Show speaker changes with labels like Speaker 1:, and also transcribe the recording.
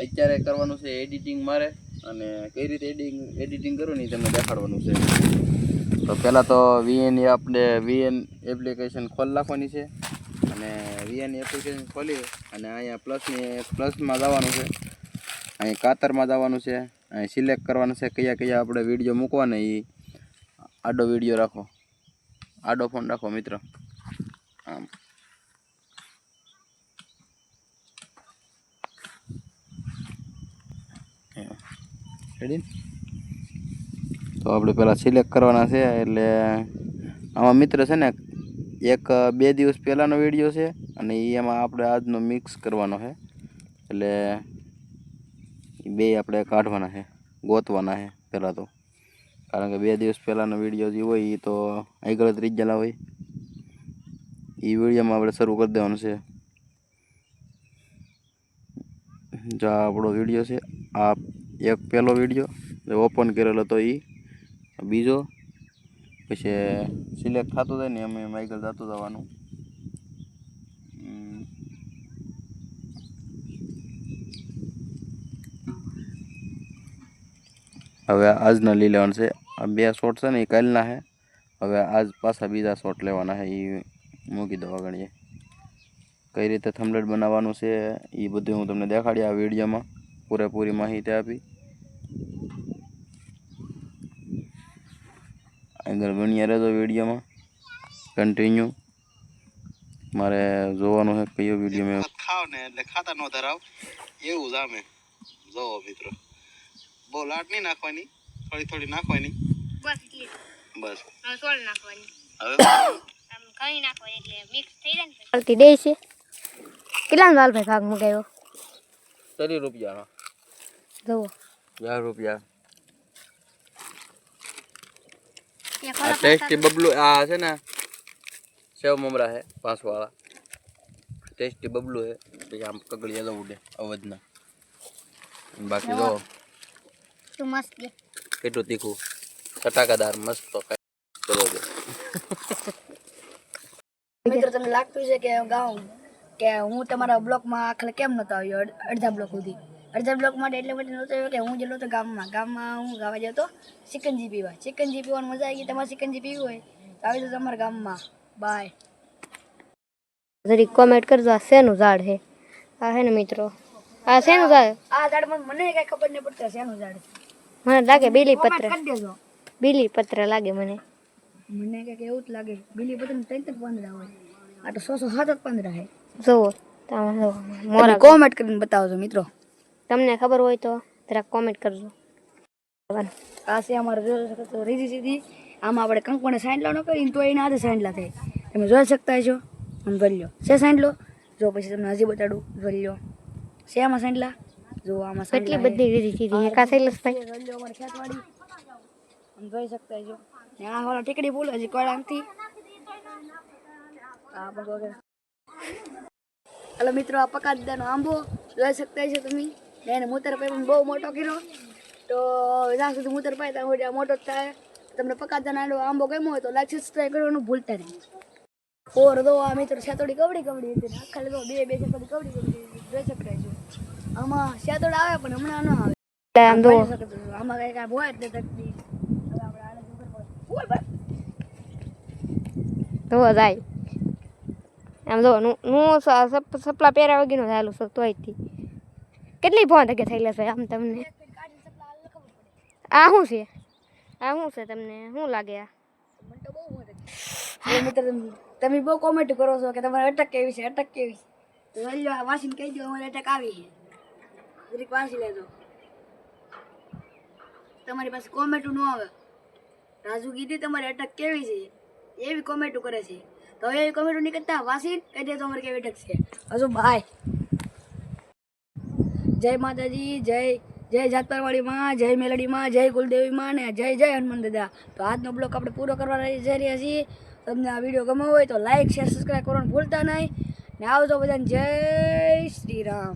Speaker 1: અત્યારે કરવાનું છે એડિટિંગ મારે, અને કઈ રીતે એડિટિંગ કરું ને તમને દેખાડવાનું છે. તો પહેલાં તો વીએન એપ્લિકેશન ખોલી નાખવાની છે, અને વીએન એપ્લિકેશન ખોલી અને અહીંયા પ્લસમાં જવાનું છે, અહીં કાતરમાં જવાનું છે, અહીં સિલેક્ટ કરવાનું છે કયા આપણે વિડીયો મૂકવાના. એ આડો વિડીયો રાખો, આડો ફોન રાખો મિત્ર. આમ રેડી. તો આપણે પહેલાં સિલેક્ટ કરવાના છે. એટલે આમાં મિત્ર છે ને 1-2 દિવસ પહેલાંનો વિડીયો છે, અને એમાં આપણે આજનો મિક્સ કરવાનો છે. એટલે બે આપણે કાઢવાના છે, ગોતવાના છે પહેલાં તો, કારણ કે 2 દિવસ પહેલાંનો વિડીયો જે હોય એ તો આગળ જ રહી ગયેલા હોય. એ વિડીયોમાં આપણે શરૂ કરી દેવાનું છે. જો આપણો વિડીયો છે, આ એક પહેલો વિડીયો ઓપન કરેલો હતો, એ બીજો, પછી સિલેક્ટ થતું જાય ને અમે આગળ જતું જવાનું. હવે આજના લઈ લેવાના છે. આ 2 શોટ છે ને એ કાલના છે. હવે આજ પાછા બીજા શોટ લેવાના છે, એ મૂકી દો આગળ. કઈ રીતે થંબનેલ બનાવવાનું છે એ બધું હું તમને દેખાડી આ વિડીયોમાં, પૂરેપૂરી માહિતી આપી. આગળ બન્યા રહેજો વિડીયોમાં કન્ટિન્યુ. મારે જોવાનું છે કયો વિડીયો મેં ખાવ ને એટલે ખાતા ન ધરાવ એવું જ આમે. જોવો મિત્રો, બહુ લાટ નહીં નાખવાની, થોડી નાખવાની બસ. સોળ નાખવાની, હવે કઈ નાખવાની એટલે મિક્સ થઈ જાય ને. ચાલતી દે છે. કેટલા લાલ ભાઈ ભાગ મગાવ્યો? 30 રૂપિયાનો. જોવો 10 રૂપિયા. આ ટેસ્ટી બબલુ આ છે ને સેવ મમરા છે 5 વાળા, ટેસ્ટી બબલુ છે. પછી આમ કગળિયા દઉં ઉડે અવધના. બાકી જો શું મસ્ત છે, કેટલું તીખું ચટાકાદાર મસ્ત. તો બરોબર
Speaker 2: મિત્રો, તમને લાગતું છે કે ગાઉં કે હું તમારા બ્લોકમાં આખરે કેમ નતો આવ્યો અડધા બ્લોક સુધી? અડધા બ્લોક માટે એટલે માટે નતો આવ્યો કે હું જેલો તો ગામમાં હું ગાવા જતો સિકંજી પીવા. સિકંજી પીવાની મજા આવી ગઈ. તમારે સિકંજી પીવી હોય તો આવી તો તમારા ગામમાં. બાય.
Speaker 3: જરી કોમેન્ટ કરજો આ શેનું ઝાડ છે? આ હે ને મિત્રો, આ શેનું ઝાડ?
Speaker 2: આ ઝાડમાં મને કઈ ખબર નહીં પડતી શેનું ઝાડ છે.
Speaker 3: મને લાગે બીલીપત્ર.
Speaker 2: કરી દેજો.
Speaker 3: બીલીપત્ર લાગે મને
Speaker 2: કઈક એવું જ લાગે. બીલીપત્ર 3 પાંદડા હોય, આ તો 600-7 પાંદડા છે.
Speaker 3: જોવો
Speaker 2: મોરા કોમેન્ટ કરીને બતાવજો મિત્રો.
Speaker 3: તમને ખબર હોય તો જરાક કોમેન્ટ કરજો.
Speaker 2: આ છે અમારો રીધી સીધી. આમાં આપણે કંકુને સાંડલા ન કરીને તો એના હાથે સાંડલા થાય. તમે જોઈ શકતા છો. આમ જોઈ લો છે સાંડલો. જો પછી તમને હજી બતાડું. જોઈ લો છે આમાં સાંડલા. જો આમાં
Speaker 3: કેટલી બધી રીધી સીધી એકા થઈલસ ભાઈ.
Speaker 2: જોઈ લો અમારી ખેતવાડી. આમ જોઈ શકતા છો. ને આ વાળા ટીકડી બોલે હજી કોળામથી. આ બધો હલો મિત્રો, આ પકાદાનો આંબો જોઈ શકતા છો તમે. એને મૂતર પાઈ બહુ મોટો કર્યો. તો જ્યાં સુધી મૂતર પાય ત્યાં સુધી મોટો જ થાય. તમને પકાદાનો આંબો ગમ્યો હોય તો લાઈક સબસ્ક્રાઈબ કરવાનું ભૂલતા નહીં. ઓર દો આ મિત્રો શેતોડી કવડી હતી. આખા દો બે શેતોડી કવડી જોઈ શકતા છો. આમાં શેતોડ આવે પણ હમણાં ન આવે.
Speaker 3: આમ દો
Speaker 2: આમાં કઈ કાંઈ હોય એટલે તકતી. હવે આપણે આને ઉપર
Speaker 3: તો જાય આમ જો હું સપલા પહેર્યા વગીનો ચાલુ શકતો હોય. કેટલી ફોન તકે થઈ લેશે આમ તમને? આ શું છે? આ શું છે? તમને શું લાગે? આ
Speaker 2: મિત્ર તમે બહુ કોમેન્ટ કરો છો કે તમારે અટક કેવી છે, અટક કેવી છે. તો લઈ લો વાસીને કહી દો અમારે અટક આવી છે. જરીક વાંચી લેજો. તમારી પાસે કોમેન્ટો ન આવે. રાજુ કીધી તમારી અટક કેવી છે એવી કોમેન્ટો કરે છે. તો એવી કોમેન્ટો નહીં કરતા વાસીને કહી દે તો અમારે કેવી અટક છે. હજુ ભાઈ જય માતાજી, જય જાતરવાળી માં, જય મેલડી માં, જય કુલદેવી માં ને જય હનુમાન દાદા. તો આજનો બ્લોગ આપણે પૂરો કરવા જઈ રહ્યા છીએ. તમને આ વિડીયો ગમ્યો હોય તો લાઈક શેર સબસ્ક્રાઈબ કરવાનું ભૂલતા નહીં. ને આવજો બધાને જય શ્રી રામ.